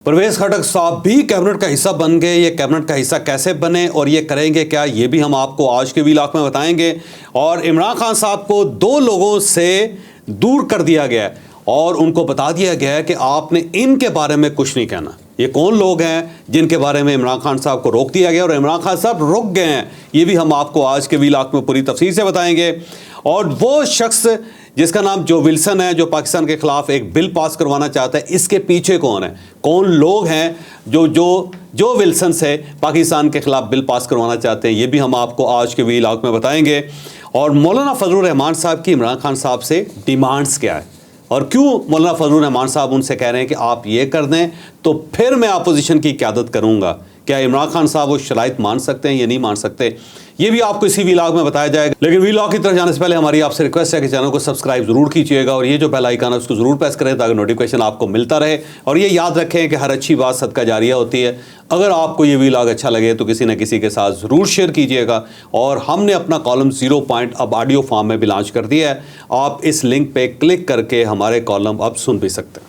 परवेज खटक साहब भी कैबिनेट का हिस्सा बन गए। ये कैबिनेट का हिस्सा कैसे बने और ये करेंगे क्या, ये भी हम आपको आज के व्लॉग में बताएंगे। और इमरान खान साहब को दो लोगों से दूर कर दिया गया है और उनको बता दिया गया है कि आपने इनके बारे में कुछ नहीं कहना। ये कौन लोग हैं जिनके बारे में इमरान खान साहब को रोक दिया गया और इमरान खान साहब रुक गए हैं, ये भी हम आपको आज के व्लॉग में पूरी तफसील से बताएंगे। और वो शख्स जिसका नाम जो विल्सन है, जो पाकिस्तान के खिलाफ एक बिल पास करवाना चाहता है, इसके पीछे कौन है, कौन लोग हैं जो विल्सन से पाकिस्तान के खिलाफ बिल पास करवाना चाहते हैं, ये भी हम आपको आज के व्लॉग में बताएंगे। और मौलाना फजलुर रहमान साहब की इमरान खान साहब से डिमांड्स क्या है और क्यों मौलाना फजलुर रहमान साहब उनसे कह रहे हैं कि आप ये कर दें तो फिर मैं अपोजिशन की क़यादत करूँगा। क्या इमरान खान साहब वो शराइत मान सकते हैं या नहीं मान सकते, ये भी आपको इसी व्लॉग में बताया जाएगा। लेकिन व्लॉग की तरफ जाने से पहले हमारी आपसे रिक्वेस्ट है कि चैनल को सब्सक्राइब जरूर कीजिएगा और ये जो बेल आइकन है उसको जरूर प्रेस करें ताकि नोटिफिकेशन आपको मिलता रहे। और ये याद रखें कि हर अच्छी बात सदका जारिया होती है। अगर आपको ये व्लॉग अच्छा लगे तो किसी न किसी के साथ ज़रूर शेयर कीजिएगा। और हमने अपना कॉलम 0 पॉइंट अब ऑडियो फॉर्म में भी लॉन्च कर दिया है। आप इस लिंक पर क्लिक करके हमारे कॉलम अब सुन भी सकते हैं।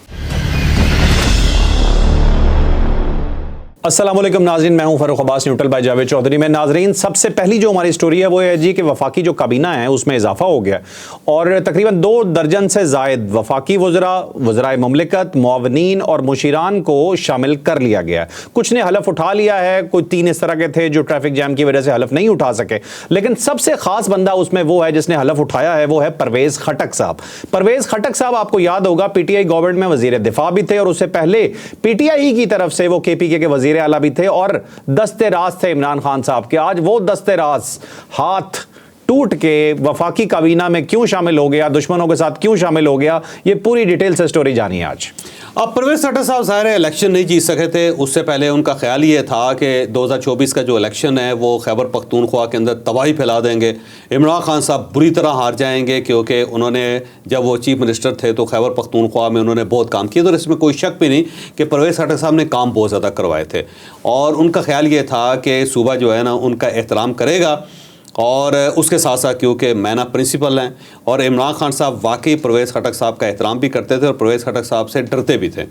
अस्सलाम वालेकुम नाज़रीन, मैं हूं फ़ारूक अब्बास, न्यूट्रल बाय जावेद चौधरी में। नाज़रीन, सबसे पहली जो हमारी स्टोरी है वो है जी कि वफाकी जो काबीना है उसमें इजाफा हो गया और तकरीबन 2 दर्जन से ज़ायद वफाकी वज़राए ममलिकत, मुआवनीन और मुशीरान को शामिल कर लिया गया है। कुछ ने हलफ उठा लिया है, कुछ 3 इस तरह के थे जो ट्रैफिक जैम की वजह से हलफ नहीं उठा सके। लेकिन सबसे ख़ास बंदा उसमें वो है जिसने हलफ उठाया है, वो है परवेज़ खटक साहब। परवेज़ खटक साहब आपको याद होगा PTI गवर्नमेंट में वज़ीर दिफा भी थे और उससे पहले PTI की तरफ से वो KPK के वज़ीर आला भी थे और दस्ते राज थे इमरान खान साहब के। आज वो दस्ते राज हाथ टूट के वफाकी काबीना में क्यों शामिल हो गया, दुश्मनों के साथ क्यों शामिल हो गया, ये पूरी डिटेल से स्टोरी जानिए आज। अब परवेज खटक साहब ज़ाहिर है इलेक्शन नहीं जीत सके थे। उससे पहले उनका ख्याल ये था कि 2024 का जो इलेक्शन है वो खैबर पख्तूनख्वा के अंदर तबाही फैला देंगे। इमरान खान साहब बुरी तरह हार जाएंगे क्योंकि उन्होंने जब वो चीफ मिनिस्टर थे तो खैबर पख्तूनख्वा में उन्होंने बहुत काम किया। तो इसमें कोई शक भी नहीं कि परवेज खटक साहब ने काम बहुत ज़्यादा करवाए थे और उनका ख्याल ये था कि सूबा जो है ना उनका एहतराम करेगा। और उसके साथ साथ क्योंकि मैना प्रिंसिपल हैं और इमरान खान साहब वाकई परवेज़ खटक साहब का एहतराम भी करते थे और परवेज़ खटक साहब से डरते भी थे।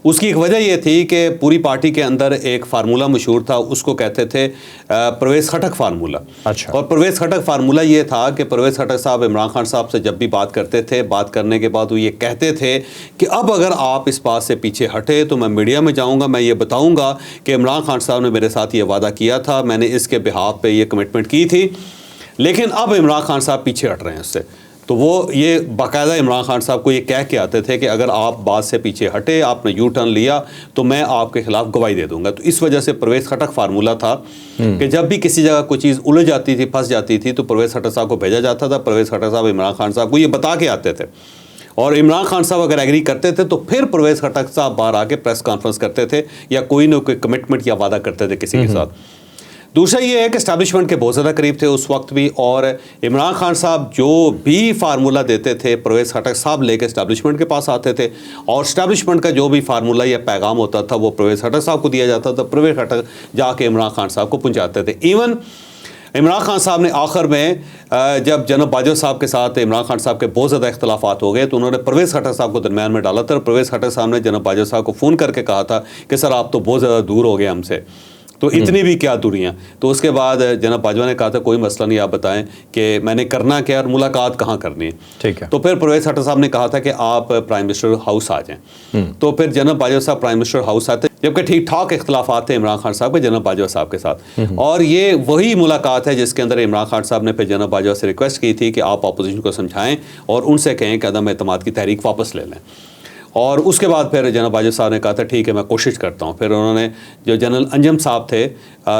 उसकी एक वजह यह थी कि पूरी पार्टी के अंदर एक फार्मूला मशहूर था, उसको कहते थे परवेज़ खटक फार्मूला। अच्छा। और परवेज़ खटक फार्मूला ये था कि परवेज़ खटक साहब इमरान खान साहब से जब भी बात करते थे, बात करने के बाद वो ये कहते थे कि अब अगर आप इस बात से पीछे हटे तो मैं मीडिया में जाऊँगा, मैं ये बताऊँगा कि इमरान खान साहब ने मेरे साथ ये वादा किया था, मैंने इसके बिहाफ पे ये कमिटमेंट की थी, लेकिन अब इमरान खान साहब पीछे हट रहे हैं उससे। तो वो ये बाकायदा इमरान खान साहब को ये कह के आते थे कि अगर आप बात से पीछे हटे, आपने यू टर्न लिया तो मैं आपके खिलाफ गवाही दे दूंगा। तो इस वजह से परवेज़ खटक फार्मूला था कि जब भी किसी जगह कोई चीज़ उलझ जाती थी, फंस जाती थी, तो परवेज़ खटक साहब को भेजा जाता था। परवेज़ खटक साहब इमरान खान साहब को ये बता के आते थे और इमरान खान साहब अगर एग्री करते थे तो फिर परवेज़ खटक साहब बाहर आके प्रेस कॉन्फ्रेंस करते थे या कोई ना कोई कमिटमेंट या वादा करते थे किसी के साथ। दूसरा ये है कि एस्टैब्लिशमेंट के बहुत ज़्यादा करीब थे उस वक्त भी और इमरान खान साहब जो भी फार्मूला देते थे परवेज़ खटक साहब लेके एस्टैब्लिशमेंट के पास आते थे और एस्टैब्लिशमेंट का जो भी फार्मूला या पैगाम होता था वो परवेज़ खटक साहब को दिया जाता था। परवेज़ खटक जाके इमरान खान साहब को पहुँचाते थे। इवन इमरान खान साहब ने आखिर में जब जनाब बाजवा साहब के साथ इमरान खान साहब के बहुत ज़्यादा इख्तलाफात हो गए तो उन्होंने परवेज़ खटक साहब को दरमियान में डाला था। परवेज़ खटक साहब ने जनाब बाजवा साहब को फ़ोन करके कहा था कि सर आप तो बहुत ज़्यादा दूर हो गए हमसे, तो इतनी भी क्या दूरियाँ। तो उसके बाद जनाब बाजवा ने कहा था कोई मसला नहीं, आप बताएं कि मैंने करना क्या और मुलाकात कहाँ करनी है। ठीक है। तो फिर परवेज़ खटक साहब ने कहा था कि आप प्राइम मिनिस्टर हाउस आ जाएं। तो फिर जनाब बाजवा साहब प्राइम मिनिस्टर हाउस आते, जबकि ठीक ठाक इख्तलाफात थे इमरान खान साहब के जनाब बाजवा साहब के साथ। और ये वही मुलाकात है जिसके अंदर इमरान खान साहब ने फिर जनाब बाजवा से रिक्वेस्ट की थी कि आप अपोजिशन को समझाएं और उनसे कहें कि अदम एतमाद की तहरीक वापस ले लें। और उसके बाद फिर जनाब बाजवा साहब ने कहा था ठीक है मैं कोशिश करता हूँ। फिर उन्होंने जो जनरल अंजम साहब थे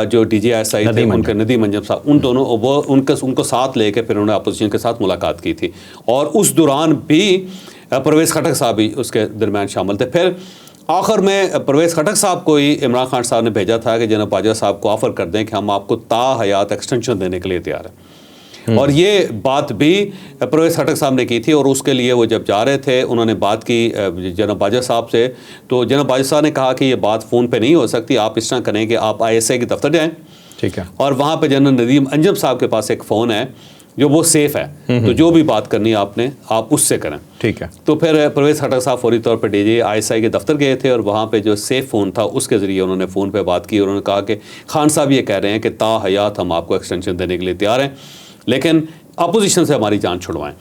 जो DGI थे उनके नदीम अंजम साहब, उन दोनों वो उनको साथ लेके फिर उन्होंने अपोजिशन के साथ मुलाकात की थी और उस दौरान भी परवेज़ खटक साहब भी उसके दरमियान शामिल थे। फिर आखिर में परवेज़ खटक साहब को ही इमरान खान साहब ने भेजा था कि जनाब बाजवा साहब को ऑफ़र कर दें कि हम आपको ताहयात एक्सटेंशन देने के लिए तैयार हैं। और ये बात भी परवेज़ खटक साहब ने की थी और उसके लिए वो जब जा रहे थे उन्होंने बात की जनाब बाजवा साहब से। तो जनाब बाजवा साहब ने कहा कि ये बात फ़ोन पे नहीं हो सकती, आप इस तरह करें कि आप ISI के दफ्तर जाएँ। ठीक है। और वहाँ पे जनरल नदीम अंजम साहब के पास एक फ़ोन है जो वो सेफ है। तो जो भी बात करनी है आपने, आप उससे करें। ठीक है। तो फिर परवेज़ खटक साहब फौरी तौर पर डीजी ISI के दफ्तर गए थे और वहाँ पे जो सेफ फ़ोन था उसके ज़रिए उन्होंने फ़ोन पे बात की। उन्होंने कहा कि खान साहब ये कह रहे हैं कि ता हयात हम आपको एक्सटेंशन देने के लिए तैयार हैं, लेकिन अपोजिशन से हमारी जान छुड़वाएं।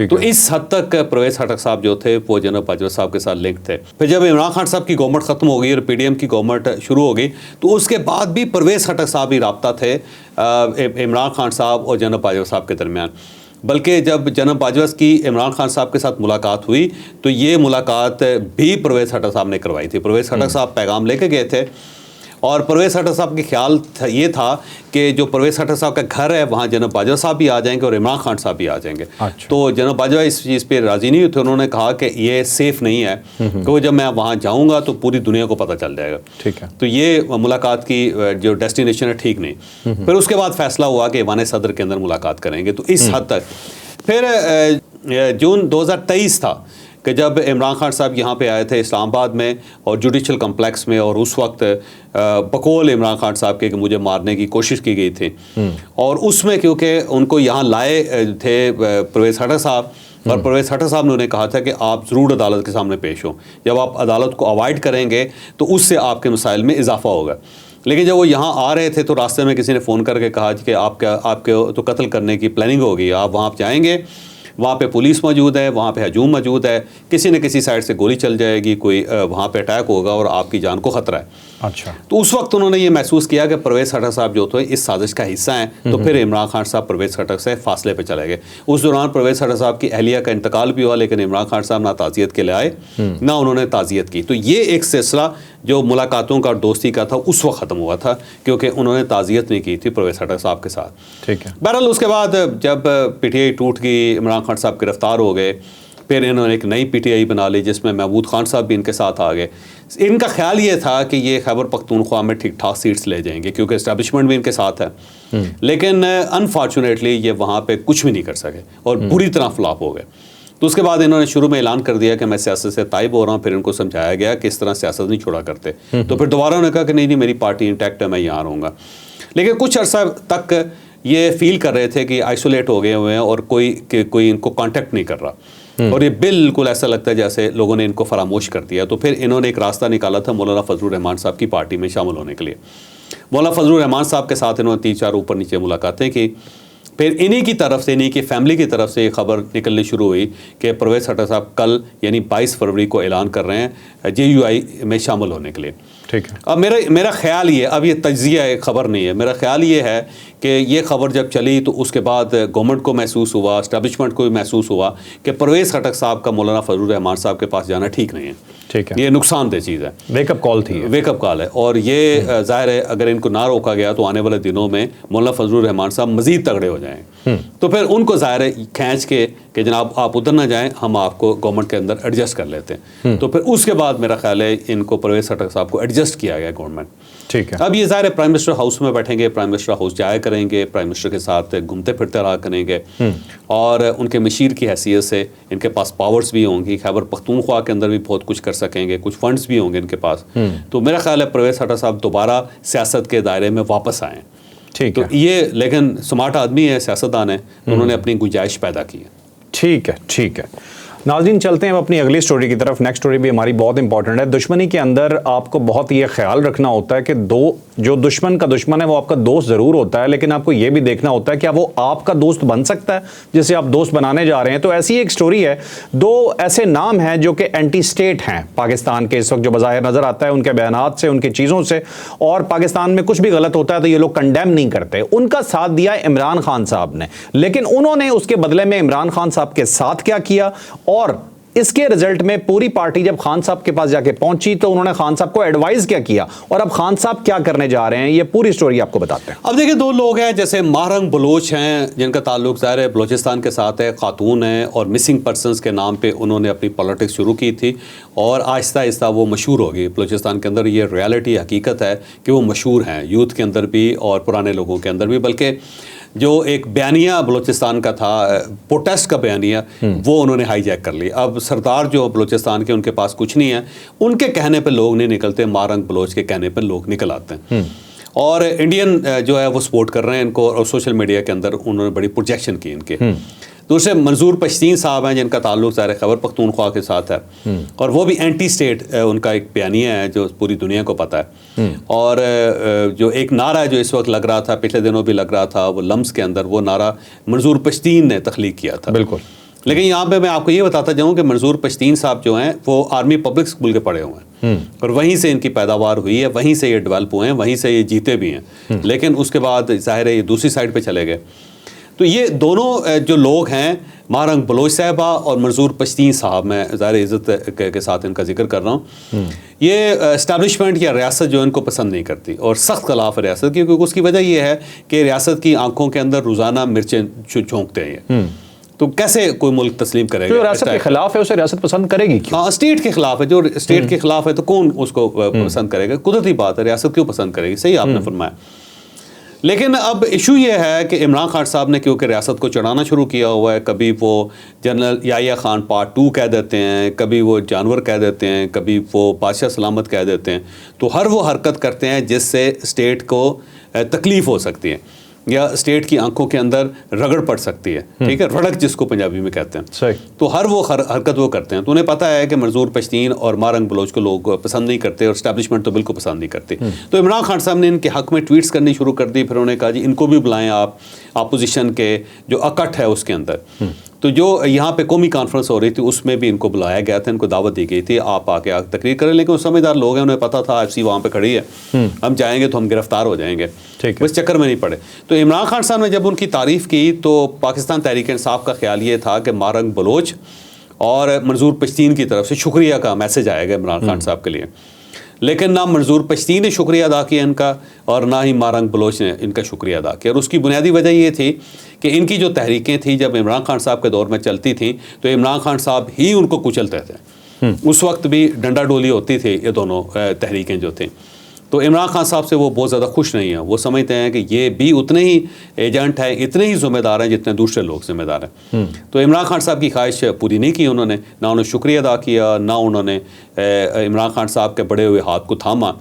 तो इस हद तक परवेज़ खटक साहब जो थे वो जनरल बाजवा साहब के साथ लिंक थे। फिर जब इमरान खान साहब की गवर्नमेंट ख़त्म हो गई और PDM की गवर्नमेंट शुरू हो गई, तो उसके बाद भी परवेज़ खटक साहब ही राब्ता थे इमरान खान साहब और जनरल बाजवा साहब के दरमियान। बल्कि जब जनरल बाजवा की इमरान खान साहब के साथ मुलाकात हुई तो ये मुलाकात भी परवेज़ खटक साहब ने करवाई थी। परवेज़ खटक साहब पैगाम लेके गए थे और परवेज़ खटक साहब के ख्याल ये था कि जो परवेज़ खटक साहब का घर है वहाँ जनरल बाजवा साहब भी आ जाएंगे और इमरान खान साहब भी आ जाएंगे। अच्छा। तो जनरल बाजवा इस चीज़ पे राज़ी नहीं थे। उन्होंने कहा कि ये सेफ़ नहीं है, क्योंकि जब मैं वहाँ जाऊँगा तो पूरी दुनिया को पता चल जाएगा। ठीक है। तो ये मुलाकात की जो डेस्टिनेशन है ठीक नहीं। फिर उसके बाद फैसला हुआ कि ईवान सदर के अंदर मुलाकात करेंगे। तो इस हद तक फिर जून 2023 था कि जब इमरान खान साहब यहाँ पे आए थे इस्लामाबाद में और जुडिशल कम्प्लेक्स में, और उस वक्त बकौल इमरान खान साहब के कि मुझे मारने की कोशिश की गई थी। और उसमें क्योंकि उनको यहाँ लाए थे परवेज़ खटक साहब, और परवेज़ खटक साहब ने उन्हें कहा था कि आप ज़रूर अदालत के सामने पेश हों, जब आप अदालत को अवॉइड करेंगे तो उससे आपके मसाइल में इजाफा होगा। लेकिन जब वो यहाँ आ रहे थे तो रास्ते में किसी ने फ़ोन करके कहा कि आपके तो कत्ल करने की प्लानिंग हो गई, आप वहाँ जाएंगे, वहाँ पे पुलिस मौजूद है, वहाँ पे हजूम मौजूद है, किसी न किसी साइड से गोली चल जाएगी, कोई वहाँ पे अटैक होगा और आपकी जान को ख़तरा है। अच्छा। तो उस वक्त उन्होंने ये महसूस किया कि परवेज़ खटक साहब जो थे इस साजिश का हिस्सा हैं। तो फिर इमरान खान साहब परवेज़ खटक से फासले पे चले गए। उस दौरान परवेज़ खटक साहब की अहलिया का इंतकाल भी हुआ, लेकिन इमरान खान साहब ना ताज़ियत के लिए आए ना उन्होंने ताज़ियत की। तो ये एक सिलसिला जो मुलाकातों का और दोस्ती का था उस वक्त ख़त्म हुआ था, क्योंकि उन्होंने ताज़ियत नहीं की थी परवेज़ खटक साहब के साथ। ठीक है। बहरहाल उसके बाद जब PTI टूट गई, इमरान खान साहब गिरफ्तार हो गए, फिर इन्होंने एक नई PTI बना ली जिसमें महमूद खान साहब भी इनके साथ आ गए। इनका ख्याल ये था कि ये खैबर पख्तूनख्वा में ठीक ठाक सीट्स ले जाएंगे, क्योंकि इस्टेब्लिशमेंट भी इनके साथ है। लेकिन अनफॉर्चुनेटली ये वहाँ पे कुछ भी नहीं कर सके और बुरी तरह फ्लॉप हो गए। तो उसके बाद इन्होंने शुरू में ऐलान कर दिया कि मैं सियासत से ताइब हो रहा हूँ। फिर इनको समझाया गया कि इस तरह सियासत नहीं छोड़ा करते। तो फिर दोबारा उन्होंने कहा कि नहीं मेरी पार्टी इंटैक्ट है, मैं यहाँ रहूँगा। लेकिन कुछ अर्सा तक ये फील कर रहे थे कि आइसोलेट हो गए हुए हैं और कोई इनको कांटेक्ट नहीं कर रहा, और ये बिल्कुल ऐसा लगता है जैसे लोगों ने इनको फरामोश कर दिया। तो फिर इन्होंने एक रास्ता निकाला था मौलाना फजलुर रहमान साहब की पार्टी में शामिल होने के लिए। मौलाना फजलुर रहमान साहब के साथ इन्होंने 3-4 ऊपर नीचे मुलाकातें की। फिर इन्हीं की तरफ से, इन्हीं की फैमिली की तरफ से ये खबर निकलनी शुरू हुई कि परवेज़ खटक साहब कल यानी 22 फरवरी को ऐलान कर रहे हैं JUI में शामिल होने के लिए। ठीक है। अब मेरा ख्याल ये, अब ये तज्जिया है, खबर नहीं है, मेरा ख्याल ये है कि ये खबर जब चली तो उसके बाद गवर्नमेंट को महसूस हुआ, इस्टेब्लिशमेंट को भी महसूस हुआ कि परवेज़ खटक साहब का मौलाना फजलुर रहमान साहब के पास जाना ठीक नहीं है। ठीक है। ये नुकसानदेह चीज़ है, वेकअप कॉल थी, वेकअप कॉल है। और ये जाहिर है अगर इनको ना रोका गया तो आने वाले दिनों में मौलाना फजलुर रहमान साहब मज़ीद तगड़े हो जाएँ। तो फिर उनको जाहिर है खींच के कि जनाब आप उधर ना जाएं, हम आपको गवर्नमेंट के अंदर एडजस्ट कर लेते हैं। तो फिर उसके बाद मेरा ख्याल है इनको परवेज़ खटक साहब को एडजस्ट किया गया गवर्नमेंट। ठीक है। अब ये ज़ाहिर है प्राइम मिनिस्टर हाउस में बैठेंगे, प्राइम मिनिस्टर हाउस जाया करेंगे, प्राइम मिनिस्टर के साथ घूमते फिरते रहा करेंगे, और उनके मशीर की हैसियत से इनके पास पावर्स भी होंगी। खैबर पख्तूनख्वा के अंदर भी बहुत कुछ कर सकेंगे, कुछ फंड्स भी होंगे इनके पास। तो मेरा ख्याल है परवेज़ खटक साहब दोबारा सियासत के दायरे में वापस आएँ। ठीक तो है। ये लेकिन स्मार्ट आदमी है, सियासतदान है, तो उन्होंने अपनी गुंजाइश पैदा की है। ठीक है। ठीक है। नाज़रीन, चलते हैं अपनी अगली स्टोरी की तरफ। नेक्स्ट स्टोरी भी हमारी बहुत इंपॉर्टेंट है। दुश्मनी के अंदर आपको बहुत ये ख्याल रखना होता है कि जो दुश्मन का दुश्मन है वो आपका दोस्त ज़रूर होता है, लेकिन आपको ये भी देखना होता है क्या वो आपका दोस्त बन सकता है जिसे आप दोस्त बनाने जा रहे हैं। तो ऐसी एक स्टोरी है, 2 ऐसे नाम हैं जो कि एंटी स्टेट हैं पाकिस्तान के इस वक्त, जो बज़ाहिर नज़र आता है उनके बयानात से, उनकी चीज़ों से, और पाकिस्तान में कुछ भी गलत होता है तो ये लोग कंडेम नहीं करते। उनका साथ दिया इमरान खान साहब ने, लेकिन उन्होंने उसके बदले में इमरान खान साहब के साथ क्या किया, और इसके रिजल्ट में पूरी पार्टी जब खान साहब के पास जाके पहुंची तो उन्होंने खान साहब को एडवाइस क्या किया, और अब खान साहब क्या करने जा रहे हैं, ये पूरी स्टोरी आपको बताते हैं। अब देखिए, 2 लोग हैं, जैसे मारंग बलोच हैं जिनका ताल्लुक ज़ाहिर है बलोचिस्तान के साथ है, खातून है, और मिसिंग पर्सनस के नाम पे उन्होंने अपनी पॉलिटिक्स शुरू की थी, और आहिस्ता आहिस्ता वो मशहूर हो गई बलोचिस्तान के अंदर। ये रियलिटी हकीकत है कि वो मशहूर हैं, यूथ के अंदर भी और पुराने लोगों के अंदर भी। बल्कि जो एक बयानिया बलूचिस्तान का था, प्रोटेस्ट का बयानिया, वो उन्होंने हाईजैक कर लिया। अब सरदार जो बलूचिस्तान के, उनके पास कुछ नहीं है, उनके कहने पे लोग नहीं निकलते, मारंग बलोच के कहने पे लोग निकल आते हैं। और इंडियन जो है वो सपोर्ट कर रहे हैं इनको, और सोशल मीडिया के अंदर उन्होंने बड़ी प्रोजेक्शन की इनके। दूसरे मंजूर पश्तीन साहब हैं जिनका ताल्लुक ज़ाहिर खैबर पख्तूनख्वा के साथ है, और वो भी एंटी स्टेट उनका एक बयानिया है जो पूरी दुनिया को पता है। और जो एक नारा है जो इस वक्त लग रहा था, पिछले दिनों भी लग रहा था, वो लम्स के अंदर, वो नारा मंजूर पश्तीन ने तख्लीक किया था। बिल्कुल। लेकिन यहाँ पे मैं आपको ये बताता जाऊँ कि मंजूर पश्तीन साहब जो हैं वो आर्मी पब्लिक स्कूल के पढ़े हुए हैं, और वहीं से इनकी पैदावार हुई है, वहीं से ये डेवलप हुए हैं, वहीं से ये जीते भी हैं। लेकिन उसके बाद ज़ाहिर है ये दूसरी साइड पे चले गए। तो ये दोनों जो लोग हैं, महारंग बलोच साहबा और मंजूर पश्तीन साहब, मैं ज़ाहिर इज़्ज़त के साथ इनका जिक्र कर रहा हूँ, ये इस्टेब्लिशमेंट या रियासत जो इनको पसंद नहीं करती, और सख्त खिलाफ है रियासत की, क्योंकि उसकी वजह यह है कि रियासत की आंखों के अंदर रोज़ाना मिर्चें झोंकते हैं। तो कैसे कोई मुल्क तस्लीम करेगा? जो रियासत के खिलाफ है उसे रियासत पसंद करेगी क्यों? हाँ, स्टेट के खिलाफ है। जो स्टेट के खिलाफ है तो कौन उसको पसंद करेगा? कुदरती बात है, रियासत क्यों पसंद करेगी? सही आपने फरमाया। लेकिन अब इशू ये है कि इमरान खान साहब ने क्योंकि रियासत को चढ़ाना शुरू किया हुआ है, कभी वो जनरल याहिया खान पार्ट 2 कह देते हैं, कभी वो जानवर कह देते हैं, कभी वो बादशाह सलामत कह देते हैं, तो हर वो हरकत करते हैं जिससे स्टेट को तकलीफ़ हो सकती है या स्टेट की आंखों के अंदर रगड़ पड़ सकती है। ठीक है, रड़क जिसको पंजाबी में कहते हैं। सही। तो हर वो हरकत वो करते हैं। तो उन्हें पता है कि मंजूर पश्तीन और महारंग बलोच को लोग पसंद नहीं करते, और इस्टेब्लिशमेंट तो बिल्कुल पसंद नहीं करती। तो इमरान खान साहब ने इनके हक में ट्वीट्स करनी शुरू कर दी। फिर उन्होंने कहा जी इनको भी बुलाएं आप, अपोजिशन के जो अकट है उसके अंदर। तो जो यहाँ पे कौमी कॉन्फ्रेंस हो रही थी उसमें भी इनको बुलाया गया था, इनको दावत दी गई थी आप आके तकरीर करें। लेकिन वो समझदार लोग हैं, उन्हें पता था FC वहाँ पे खड़ी है, हम जाएंगे तो हम गिरफ्तार हो जाएंगे, इस चक्कर में नहीं पड़े। तो इमरान खान साहब ने जब उनकी तारीफ़ की तो पाकिस्तान तहरीक इंसाफ का ख्याल ये था कि महारंग बलोच और मंजूर पश्तीन की तरफ से शुक्रिया का मैसेज आएगा इमरान खान साहब के लिए। लेकिन ना मंजूर पश्तीन ने शुक्रिया अदा किया इनका, और ना ही महारंग बलोच ने इनका शुक्रिया अदा किया। और उसकी बुनियादी वजह ये थी कि इनकी जो तहरीकें थी जब इमरान खान साहब के दौर में चलती थी तो इमरान खान साहब ही उनको कुचलते थे। उस वक्त भी डंडा डोली होती थी ये दोनों तहरीकें जो थी। तो इमरान खान साहब से वो बहुत ज़्यादा खुश नहीं हैं। वो समझते हैं कि ये भी उतने ही एजेंट हैं, इतने ही ज़िम्मेदार हैं जितने दूसरे लोग ज़िम्मेदार हैं। तो इमरान खान साहब की ख्वाहिश पूरी नहीं की उन्होंने, ना उन्होंने शुक्रिया अदा किया, ना उन्होंने इमरान खान साहब के बढ़े हुए हाथ को थामा।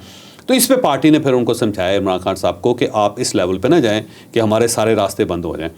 तो इस पे पार्टी ने फिर उनको समझाया इमरान खान साहब को कि आप इस लेवल पे ना जाएं कि हमारे सारे रास्ते बंद हो जाएं।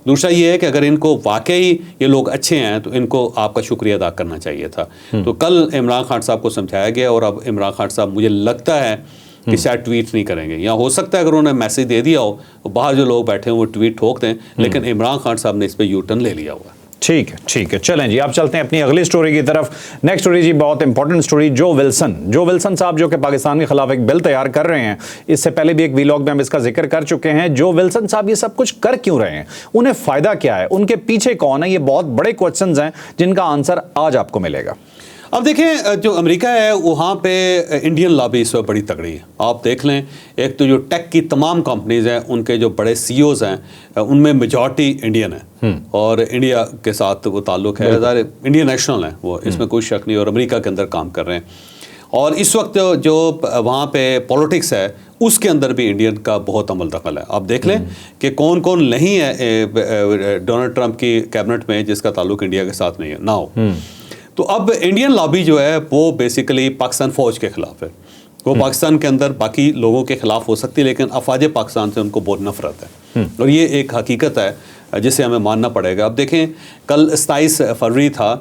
दूसरा ये है कि अगर इनको वाकई ये लोग अच्छे हैं तो इनको आपका शुक्रिया अदा करना चाहिए था। तो कल इमरान खान साहब को समझाया गया, और अब इमरान खान साहब मुझे लगता है कि शायद ट्वीट नहीं करेंगे, या हो सकता है अगर उन्होंने मैसेज दे दिया हो तो बाहर जो लोग बैठे हैं वो ट्वीट ठोक दें, लेकिन इमरान खान साहब ने इस पर यू टर्न ले लिया हुआ है। ठीक है, ठीक है, चलें जी, आप चलते हैं अपनी अगली स्टोरी की तरफ। नेक्स्ट स्टोरी जी बहुत इंपॉर्टेंट स्टोरी। जो विल्सन साहब जो कि पाकिस्तान के खिलाफ एक बिल तैयार कर रहे हैं, इससे पहले भी एक वीलॉग में हम इसका जिक्र कर चुके हैं। जो विल्सन साहब ये सब कुछ कर क्यों रहे हैं, उन्हें फायदा क्या है, उनके पीछे कौन है, ये बहुत बड़े क्वेश्चंस हैं जिनका आंसर आज आपको मिलेगा। अब देखें, जो अमेरिका है वहाँ पे इंडियन लॉबी इस वक्त बड़ी तगड़ी है। आप देख लें, एक तो जो टेक की तमाम कंपनीज हैं उनके जो बड़े CEOs हैं उनमें मेजॉरिटी इंडियन है, और इंडिया के साथ वो ताल्लुक है, इंडियन नेशनल है वो, इसमें कोई शक नहीं, और अमेरिका के अंदर काम कर रहे हैं। और इस वक्त जो वहाँ पे पॉलिटिक्स है उसके अंदर भी इंडियन का बहुत अमल दखल है। आप देख लें कि कौन कौन नहीं है डोनाल्ड ट्रंप की कैबिनेट में जिसका ताल्लुक इंडिया के साथ नहीं है ना हो। तो अब इंडियन लॉबी जो है वो बेसिकली पाकिस्तान फ़ौज के ख़िलाफ़ है। वो पाकिस्तान के अंदर बाकी लोगों के ख़िलाफ़ हो सकती है, लेकिन अफवाज पाकिस्तान से उनको बहुत नफ़रत है, और ये एक हकीकत है जिसे हमें मानना पड़ेगा। अब देखें, कल 27 फरवरी था,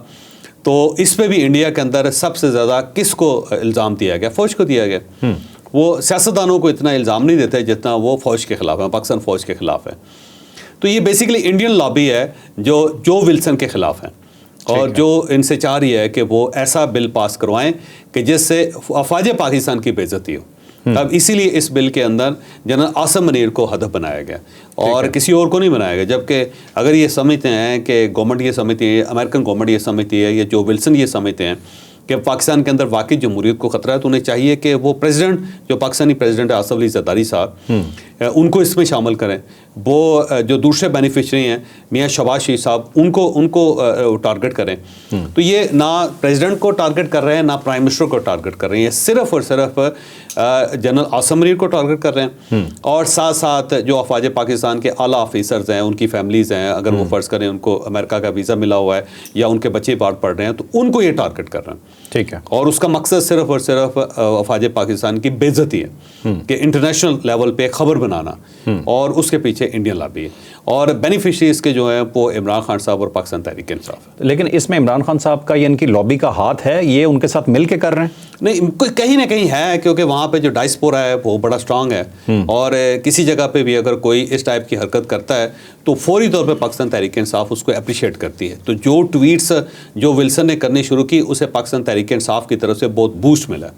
तो इस पर भी इंडिया के अंदर सबसे ज़्यादा किसको इल्ज़ाम दिया गया? फ़ौज को दिया गया। वो सियासतदानों को इतना इल्ज़ाम नहीं देते जितना वो फ़ौज के ख़िलाफ़ है, पाकिस्तान फ़ौज के ख़िलाफ़ है। तो ये बेसिकली इंडियन लॉबी है जो विल्सन के ख़िलाफ़ है, और जो इनसे चाह रही है कि वो ऐसा बिल पास करवाएं कि जिससे अफवाज पाकिस्तान की बेइज्जती हो। अब इसीलिए इस बिल के अंदर जनरल आसिम मुनीर को हदफ बनाया गया और किसी और को नहीं बनाया गया। जबकि अगर ये समझते हैं कि गवर्नमेंट ये समझती है, अमेरिकन गवर्नमेंट ये समझती है, या जो विल्सन ये समझते हैं कि पाकिस्तान के अंदर वाकई जमहूरियत को ख़तरा है, तो उन्हें चाहिए कि वो प्रेसिडेंट जो पाकिस्तानी प्रेसिडेंट है आसिफ अली जरदारी साहब, उनको इसमें शामिल करें। वो जो दूसरे बेनिफिशरी हैं मियाँ शहबाज शरीफ साहब, उनको टारगेट करें। तो ये ना प्रेसिडेंट को टारगेट कर रहे हैं, ना प्राइम मिनिस्टर को टारगेट कर रहे हैं, ये सिर्फ और सिर्फ जनरल आसिम मुनीर को टारगेट कर रहे हैं। और साथ साथ जो अफवाज पाकिस्तान के आला ऑफिसर्स हैं, उनकी फैमिलीज़ हैं, अगर वो फ़र्ज़ करें उनको अमेरिका का वीज़ा मिला हुआ है या उनके बच्चे बाहर पढ़ रहे हैं, तो उनको ये टारगेट कर रहे हैं। ठीक है। और उसका मकसद सिर्फ और सिर्फ अफवाज पाकिस्तान की बेइज्जती है कि इंटरनेशनल लेवल पे खबर बनाना, और उसके पीछे इंडियन लॉबी है, और बेनिफिशरी इसके जो है वो इमरान खान साहब और पाकिस्तान तहरीक इंसाफ है। लेकिन इसमें इमरान खान साहब का इनकी लॉबी का हाथ है, ये उनके साथ मिल के कर रहे हैं? नहीं, कहीं ना कहीं है, क्योंकि वहाँ पे जो डायस्पोरा है वो बड़ा स्ट्रांग है, और किसी जगह पे भी अगर कोई इस टाइप की हरकत करता है तो फौरी तौर पे पाकिस्तान तहरीक इंसाफ उसको अप्रिशिएट करती है। तो जो ट्वीट्स जो विल्सन ने करनी शुरू की, उसे पाकिस्तान तहरीक इंसाफ की तरफ से बहुत बूस्ट मिला।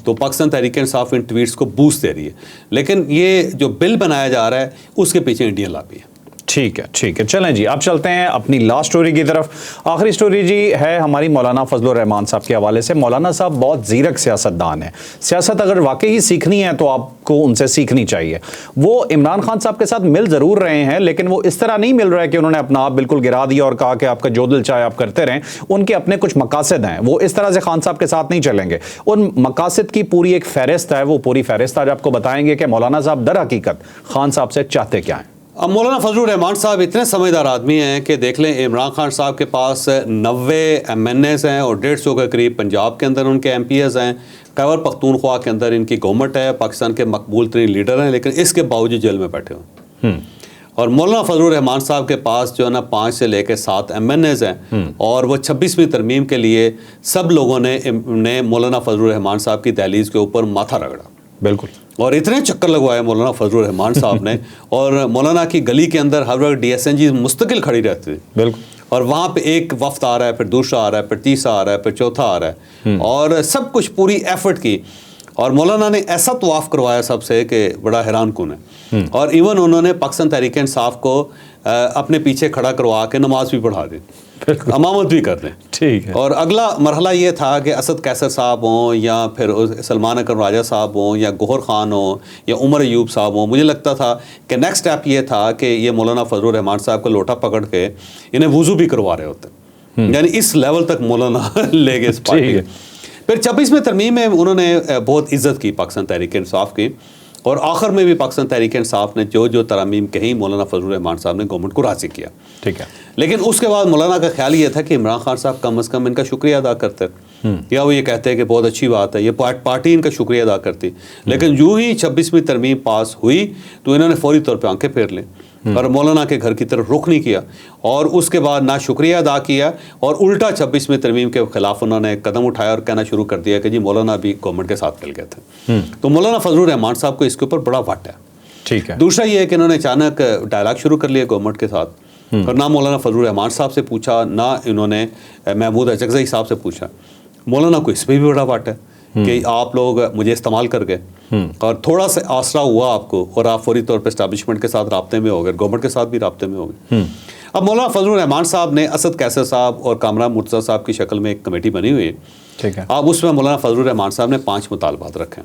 तो पाकिस्तान तहरीक इंसाफ इन ट्वीट्स को बूस्ट दे रही है, लेकिन ये जो बिल बनाया जा रहा है उसके पीछे इंडियन लॉबी है। ठीक है, चलें जी, अब चलते हैं अपनी लास्ट स्टोरी की तरफ। आखिरी स्टोरी जी है हमारी मौलाना फजलुर रहमान साहब के हवाले से। मौलाना साहब बहुत ज़ीरक सियासतदान है। सियासत अगर वाकई ही सीखनी है तो आपको उनसे सीखनी चाहिए। वो इमरान खान साहब के साथ मिल ज़रूर रहे हैं, लेकिन वो इस तरह नहीं मिल रहा है कि उन्होंने अपना आप बिल्कुल गिरा दिया और कहा कि आपका जो दिल चाहे आप करते रहें। उनके अपने कुछ मकासद हैं, वो इस तरह से खान साहब के साथ नहीं चलेंगे। उन मकासद की पूरी एक फहरिस्त है, वो पूरी फहरिस्त आज आपको बताएंगे कि मौलाना साहब दर हकीकत खान साहब से चाहते क्या हैं। अब मौलाना फजलुर रहमान साहब इतने समझदार आदमी हैं कि देख लें, इमरान खान साहब के पास 90 MNAs हैं और 150 के करीब पंजाब के अंदर उनके MPs हैं। खैबर पख्तूनख्वा के अंदर इनकी गवर्नमेंट है, पाकिस्तान के मकबूल तरीन लीडर हैं, लेकिन इसके बावजूद जेल में बैठे हुए हैं। और मौलाना फजलुर रहमान साहब के पास जो है ना 5 से लेकर 7 MNAs हैं, और वो 26वीं तरमीम के लिए सब लोगों ने मौलाना फजलुर रहमान साहब की दहलीज के ऊपर माथा रगड़ा। बिल्कुल। और इतने चक्कर लगवाए मौलाना फजलुर रहमान साहब ने, और मौलाना की गली के अंदर हर वक्त DSNG मुस्तकिल खड़ी रहती थी। बिल्कुल। और वहाँ पे एक वफ्त आ रहा है, फिर दूसरा आ रहा है, फिर तीसरा आ रहा है, फिर चौथा आ रहा है, और सब कुछ पूरी एफर्ट की। और मौलाना ने ऐसा तवाफ़ करवाया सबसे कि बड़ा हैरान कुन है। और इवन उन्होंने पाकिस्तान तहरीक इंसाफ को अपने पीछे खड़ा करवा के नमाज भी पढ़ा दी, अमामत भी कर दें। ठीक है। और अगला मरहला ये था कि असद कैसर साहब हों, या फिर सलमान अकरम राजा साहब हों, या गौहर ख़ान हों, या उमर अयूब साहब हों। मुझे लगता था कि नेक्स्ट स्टेप ये था कि ये मौलाना फजलुर रहमान साहब का लोटा पकड़ के इन्हें वुज़ू भी करवा रहे होते, यानी इस लेवल तक मौलाना ले गए इस पार्टी के। फिर 26वें तरमीम में उन्होंने बहुत इज्जत की पाकिस्तान तहरीक इंसाफ की, और आखिर में भी पाकिस्तान तहरीक इंसाफ ने जो जो तरामीम कही, मौलाना फजलुर रहमान साहब ने गवर्नमेंट को राज़ी किया। ठीक है। लेकिन उसके बाद मौलाना का ख्याल ये था कि इमरान खान साहब कम अज़ कम इनका शुक्रिया अदा करते, या वो ये कहते हैं कि बहुत अच्छी बात है, ये पार्टी इनका शुक्रिया अदा करती। लेकिन यूँ ही 26वीं तरमीम पास हुई तो इन्होंने फौरी तौर पर आंखें फेर ली और मौलाना के घर की तरफ रुख नहीं किया, और उसके बाद ना शुक्रिया अदा किया, और उल्टा 26वीं तरमीम के खिलाफ उन्होंने कदम उठाया और कहना शुरू कर दिया कि जी मौलाना भी गवर्नमेंट के साथ मिल गए थे। तो मौलाना फजलुर रहमान साहब को इसके ऊपर बड़ा वट है। ठीक है। दूसरा ये है कि इन्होंने अचानक डायलॉग शुरू कर लिया गवर्नमेंट के साथ, और ना मौलाना फजलुर रहमान साहब से पूछा, ना इन्होंने महमूद अचकज़ई साहब से पूछा। मौलाना को इस पर भी बड़ा वाट है कि आप लोग मुझे इस्तेमाल कर गए, और थोड़ा सा आसरा हुआ आपको, और आप फौरी तौर पर इस्टेब्लिशमेंट के साथ राब्ते में हो गए, गवर्नमेंट के साथ भी राब्ते में हो गए। अब मौलाना फजलुर रहमान साहब ने असद कैसर साहब और कामरान मुर्तज़ा साहब की शक्ल में एक कमेटी बनी हुई है। ठीक है। अब उसमें मौलाना फजलुर रहमान साहब ने 5 मुतालबात रखे,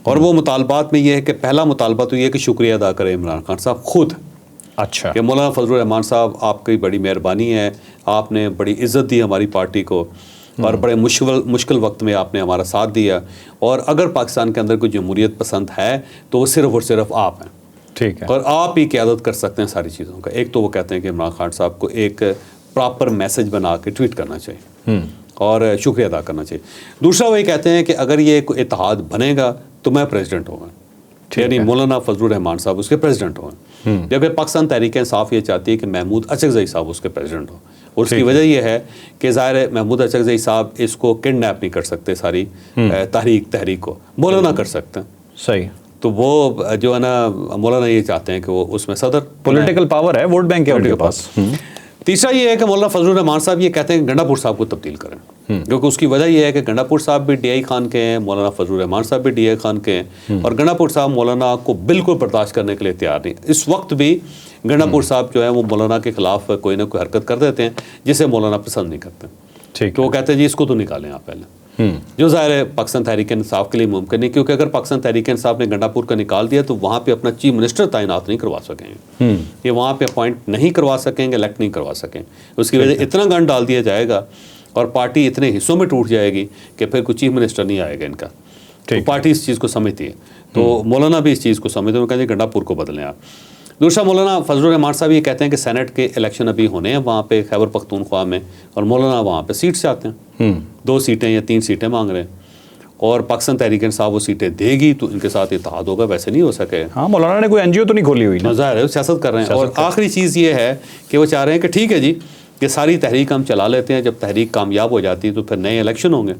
और वो मुतालबात में ये है कि पहला मुतालबा तो ये है कि शुक्रिया अदा करें इमरान खान साहब खुद। अच्छा। कि मौलाना फजलुर रहमान साहब आपकी बड़ी मेहरबानी है, आपने बड़ी इज़्ज़त दी हमारी पार्टी को, और बड़े मुश्किल वक्त में आपने हमारा साथ दिया, और अगर पाकिस्तान के अंदर कोई जमहूरियत पसंद है तो वो सिर्फ़ और सिर्फ आप हैं। ठीक है। और आप ही क़यादत कर सकते हैं सारी चीज़ों का। एक तो वो कहते हैं कि इमरान खान साहब को एक प्रॉपर मैसेज बना के ट्वीट करना चाहिए और शुक्रिया अदा करना चाहिए। दूसरा वही कहते हैं कि अगर ये कोई इत्तेहाद बनेगा तो मैं प्रेसिडेंट होगा, यानी मौलाना फजलुर रहमान साहब उसके प्रेसिडेंट हों। जबकि पाकिस्तान तहरीक इंसाफ ये चाहती है कि महमूद अचकज़ई साहब उसके प्रेसिडेंट हो, और उसकी वजह यह है कि ज़ाहिर है महमूद अचकज़ई साहब इसको किडनैप नहीं कर सकते, सारी तहरीक को मौलाना कर सकते हैं। सही। तो वो जो है ना मौलाना ये चाहते हैं कि वो उसमें सदर पॉलिटिकल पावर है, वोट बैंक है उनके पास। तीसरा ये है कि मौलाना फजलुर रहमान साहब ये कहते हैं कि गंडापुर साहब को तब्दील करें, क्योंकि उसकी वजह यह है कि गंडापुर साहब भी DI खान के हैं, मौलाना फजलुर रहमान साहब भी DI खान के हैं, और गंडापुर साहब मौलाना को बिल्कुल बर्दाश्त करने के लिए तैयार नहीं। इस वक्त भी गंडापुर साहब जो है वो मौलाना के खिलाफ कोई ना कोई हरकत कर देते हैं जिसे मौलाना पसंद नहीं करते। ठीक। तो वो कहते हैं जी इसको तो निकालें आप पहले, जो ज़ाहिर है पाकिस्तान तहरीक इंसाफ के लिए मुमकिन नहीं, क्योंकि अगर पाकिस्तान तहरीक इंसाफ ने गंडापुर का निकाल दिया तो वहाँ पे अपना चीफ मिनिस्टर तैनात नहीं करवा सकेंगे, ये वहाँ पे अपॉइंट नहीं करवा सकेंगे, इलेक्ट नहीं करवा सकेंगे। उसकी वजह इतना गन डाल दिया जाएगा और पार्टी इतने हिस्सों में टूट जाएगी कि फिर कोई चीफ मिनिस्टर नहीं आएगा इनका। तो पार्टी इस चीज़ को समझती है, तो मौलाना भी इस चीज़ को समझते हैं, कहते हैं गंडापुर को बदलें आप। दूसरा मौलाना फजलुर रहमान साहब ये कहते हैं कि सेनेट के इलेक्शन अभी होने हैं वहाँ पे खैबर पख्तूनख्वा में, और मौलाना वहाँ पे सीट से आते हैं, 2 सीटें या 3 सीटें मांग रहे हैं, और पाकिस्तान तहरीक इंसाफ वो सीटें देगी तो इनके साथ इत्तेहाद होगा, वैसे नहीं हो सके। हाँ, मौलाना ने कोई एनजीओ तो नहीं खोली हुई ना, ज़ाहिर है सियासत कर रहे हैं। और आखिरी चीज़ ये है कि वो चाह रहे हैं कि ठीक है जी, ये सारी तहरीक हम चला लेते हैं, जब तहरीक कामयाब हो जाती है तो फिर नए इलेक्शन होंगे,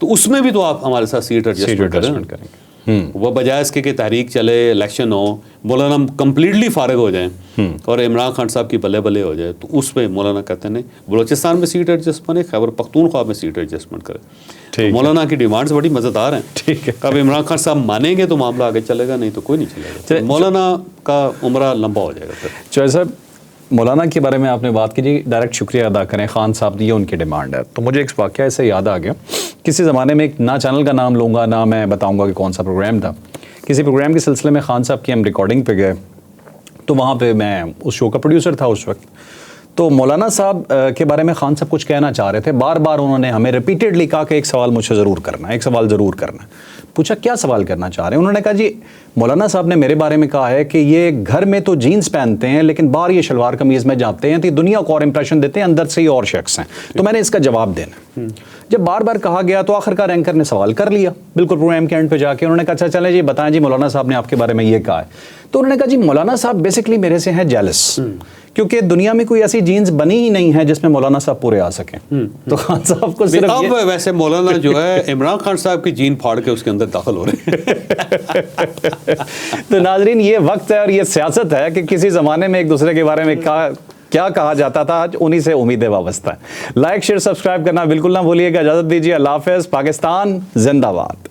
तो उसमें भी तो आप हमारे साथ सीट एडजस्टमेंट करेंगे। वह बजाय इसके कि तहरीक चले, इलेक्शन हो, मौलाना कंप्लीटली फारग हो जाएं और इमरान खान साहब की बल्ले बल्ले हो जाए, तो उस पर मौलाना कहते हैं नहीं, बलोचिस्तान में सीट एडजस्टमेंट है, खैबर पख्तूनख्वा में सीट एडजस्टमेंट करें। तो मौलाना की डिमांड्स बड़ी मज़ेदार हैं। ठीक है, अब इमरान खान साहब मानेंगे तो मामला आगे चलेगा, नहीं तो कोई नहीं चलेगा। मौलाना का उम्र लंबा हो जाएगा फिर। चौधरी साहब, मौलाना के बारे में आपने बात की जी, डायरेक्ट शुक्रिया अदा करें, खान साहब ये उनकी डिमांड है। तो मुझे एक वाक़या ऐसे याद आ गया, किसी ज़माने में एक ना चैनल का नाम लूँगा ना मैं बताऊँगा कि कौन सा प्रोग्राम था, किसी प्रोग्राम के सिलसिले में खान साहब की हम रिकॉर्डिंग पे गए, तो वहाँ पे मैं उस शो का प्रोड्यूसर था उस वक्त। तो मौलाना साहब के बारे में खान साहब कुछ कहना चाह रहे थे, बार बार उन्होंने हमें रिपीटेडली कहा कि एक सवाल मुझसे ज़रूर करना, एक सवाल ज़रूर करना। पूछा क्या सवाल करना चाह रहे हैं, उन्होंने कहा जी मौलाना साहब ने मेरे बारे में कहा है कि ये घर में तो जीन्स पहनते हैं लेकिन बाहर ये शलवार कमीज़ में जाते हैं तो ये दुनिया को और इंप्रेशन देते हैं, अंदर से ही और शख्स हैं, तो मैंने इसका जवाब देना। जब बार बार कहा गया तो आखिरकार एंकर ने सवाल कर लिया, बिल्कुल प्रोग्राम के एंड पे जाके उन्होंने कहा अच्छा चलें जी बताएं जी मौलाना साहब ने आपके बारे में ये कहा है। तो उन्होंने कहा जी मौलाना साहब बेसिकली मेरे से हैं जेलस, क्योंकि दुनिया में कोई ऐसी जीन्स बनी ही नहीं है जिसमें मौलाना साहब पूरे आ सकें। तो खान साहब को सिर्फ अब वैसे मौलाना जो है इमरान खान साहब की जीन फाड़ के उसके अंदर दाखिल हो रहे हैं। तो नाजरीन, ये वक्त है और ये सियासत है कि किसी ज़माने में एक दूसरे के बारे में क्या कहा जाता था, आज उन्हीं से उम्मीदें वाबस्ता है। लाइक शेयर सब्सक्राइब करना बिल्कुल ना भूलिएगा। इजाज़त दीजिए, अल्लाह हाफ़िज़। पाकिस्तान जिंदाबाद।